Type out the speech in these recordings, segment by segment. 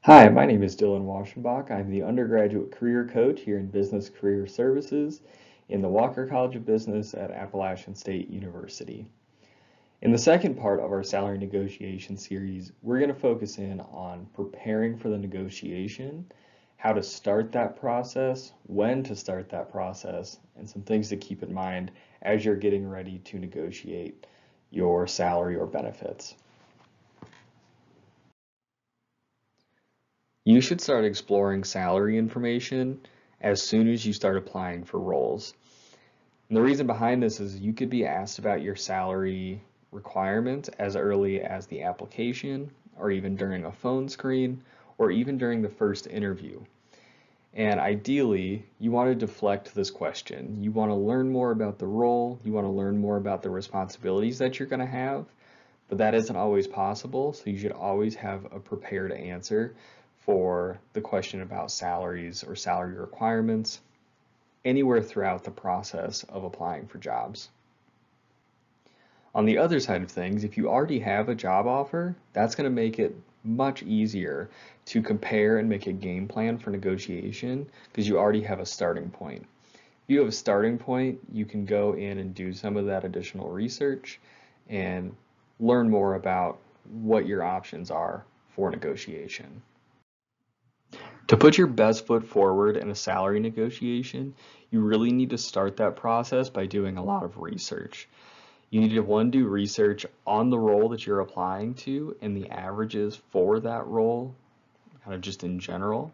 Hi, my name is Dillon Waschenbach. I'm the Undergraduate Career Coach here in Business Career Services in the Walker College of Business at Appalachian State University. In the second part of our salary negotiation series, we're going to focus in on preparing for the negotiation, how to start that process, when to start that process, and some things to keep in mind as you're getting ready to negotiate your salary or benefits. You should start exploring salary information as soon as you start applying for roles. And the reason behind this is you could be asked about your salary requirements as early as the application, or even during a phone screen, or even during the first interview. And ideally, you want to deflect this question. You want to learn more about the role, you want to learn more about the responsibilities that you're going to have, but that isn't always possible, so you should always have a prepared answer for the question about salaries or salary requirements anywhere throughout the process of applying for jobs. On the other side of things, if you already have a job offer, that's going to make it much easier to compare and make a game plan for negotiation because you already have a starting point. If you have a starting point, you can go in and do some of that additional research and learn more about what your options are for negotiation. To put your best foot forward in a salary negotiation, you really need to start that process by doing a lot of research. You need to, one, do research on the role that you're applying to and the averages for that role, kind of just in general,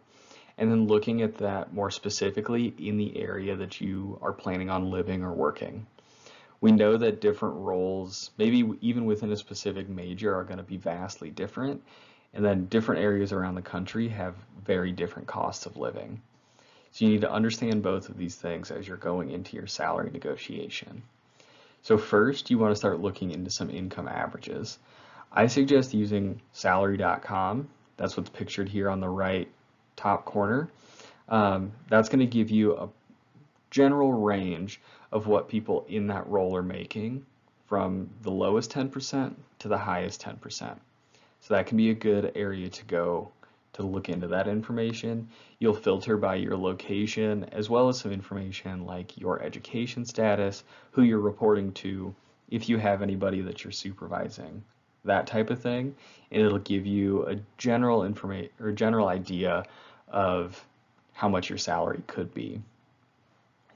and then looking at that more specifically in the area that you are planning on living or working. We know that different roles, maybe even within a specific major, are going to be vastly different, and then different areas around the country have very different costs of living. So you need to understand both of these things as you're going into your salary negotiation. So first, you want to start looking into some income averages. I suggest using salary.com. That's what's pictured here on the right top corner. That's going to give you a general range of what people in that role are making from the lowest 10% to the highest 10%. So that can be a good area to go to look into that information. You'll filter by your location as well as some information like your education status, who you're reporting to, if you have anybody that you're supervising, that type of thing. And it'll give you a general information or general idea of how much your salary could be.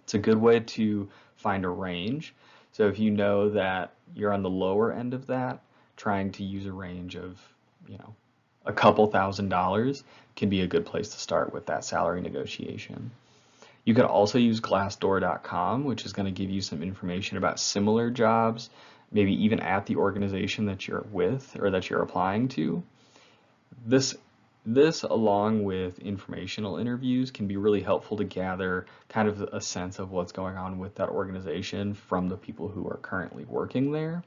It's a good way to find a range. So if you know that you're on the lower end of that, trying to use a range of, a couple $1,000s can be a good place to start with that salary negotiation. You could also use glassdoor.com, which is going to give you some information about similar jobs, maybe even at the organization that you're with or that you're applying to. This along with informational interviews can be really helpful to gather kind of a sense of what's going on with that organization from the people who are currently working there.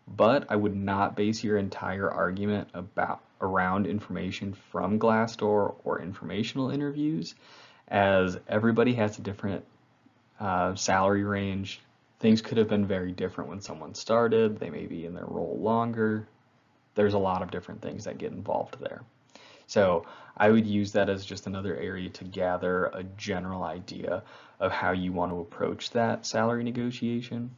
But I would not base your entire argument around information from Glassdoor or informational interviews, as everybody has a different salary range. Things could have been very different when someone started. They may be in their role longer. There's a lot of different things that get involved there. So I would use that as just another area to gather a general idea of how you want to approach that salary negotiation.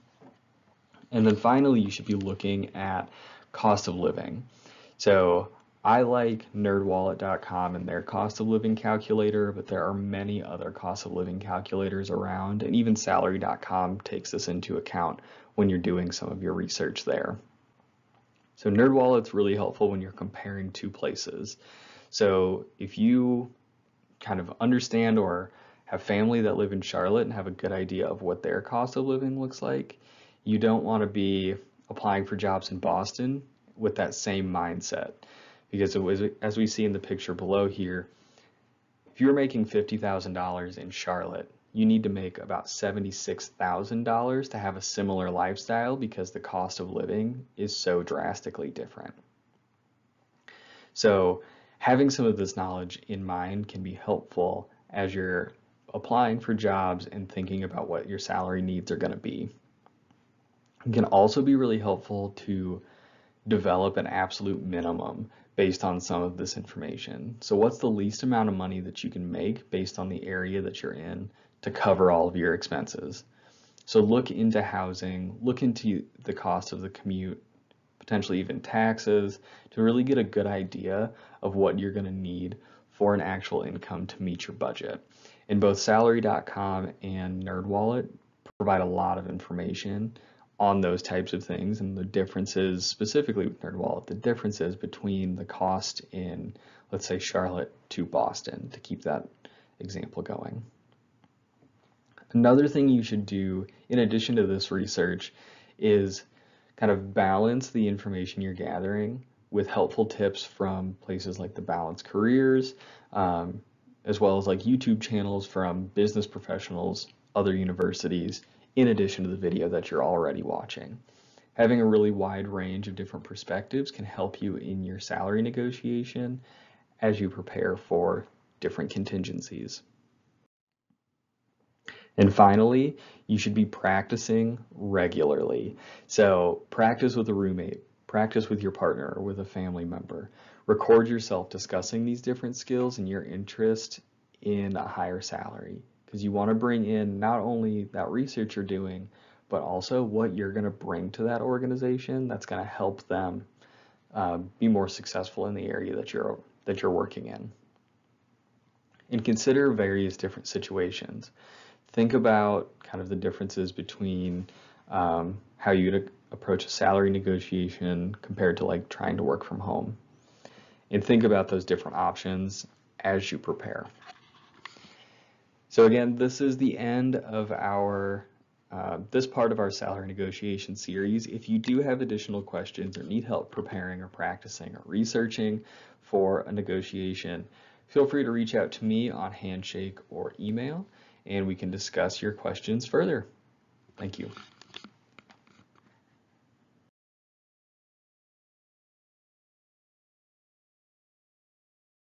And then finally, you should be looking at cost of living. So I like nerdwallet.com and their cost of living calculator, but there are many other cost of living calculators around, and even salary.com takes this into account when you're doing some of your research there. So NerdWallet's really helpful when you're comparing two places. So if you kind of understand or have family that live in Charlotte and have a good idea of what their cost of living looks like, you don't want to be applying for jobs in Boston with that same mindset. Because as we see in the picture below here, if you're making $50,000 in Charlotte, you need to make about $76,000 to have a similar lifestyle because the cost of living is so drastically different. So having some of this knowledge in mind can be helpful as you're applying for jobs and thinking about what your salary needs are going to be. It can also be really helpful to develop an absolute minimum based on some of this information. So what's the least amount of money that you can make based on the area that you're in to cover all of your expenses? So look into housing, look into the cost of the commute, potentially even taxes, to really get a good idea of what you're going to need for an actual income to meet your budget. And both salary.com and NerdWallet provide a lot of information on those types of things and the differences, specifically with NerdWallet, the differences between the cost in, let's say, Charlotte to Boston, to keep that example going. Another thing you should do in addition to this research is kind of balance the information you're gathering with helpful tips from places like the Balanced Careers, as well as like YouTube channels from business professionals, other universities, in addition to the video that you're already watching. Having a really wide range of different perspectives can help you in your salary negotiation as you prepare for different contingencies. And finally, you should be practicing regularly. So practice with a roommate, practice with your partner or with a family member. Record yourself discussing these different skills and your interest in a higher salary, because you want to bring in not only that research you're doing, but also what you're going to bring to that organization that's going to help them be more successful in the area that you're working in. And consider various different situations. Think about kind of the differences between how you'd approach a salary negotiation compared to like trying to work from home. And think about those different options as you prepare. So again, this is the end of our this part of our salary negotiation series. If you do have additional questions or need help preparing or practicing or researching for a negotiation, feel free to reach out to me on Handshake or email, and we can discuss your questions further. Thank you.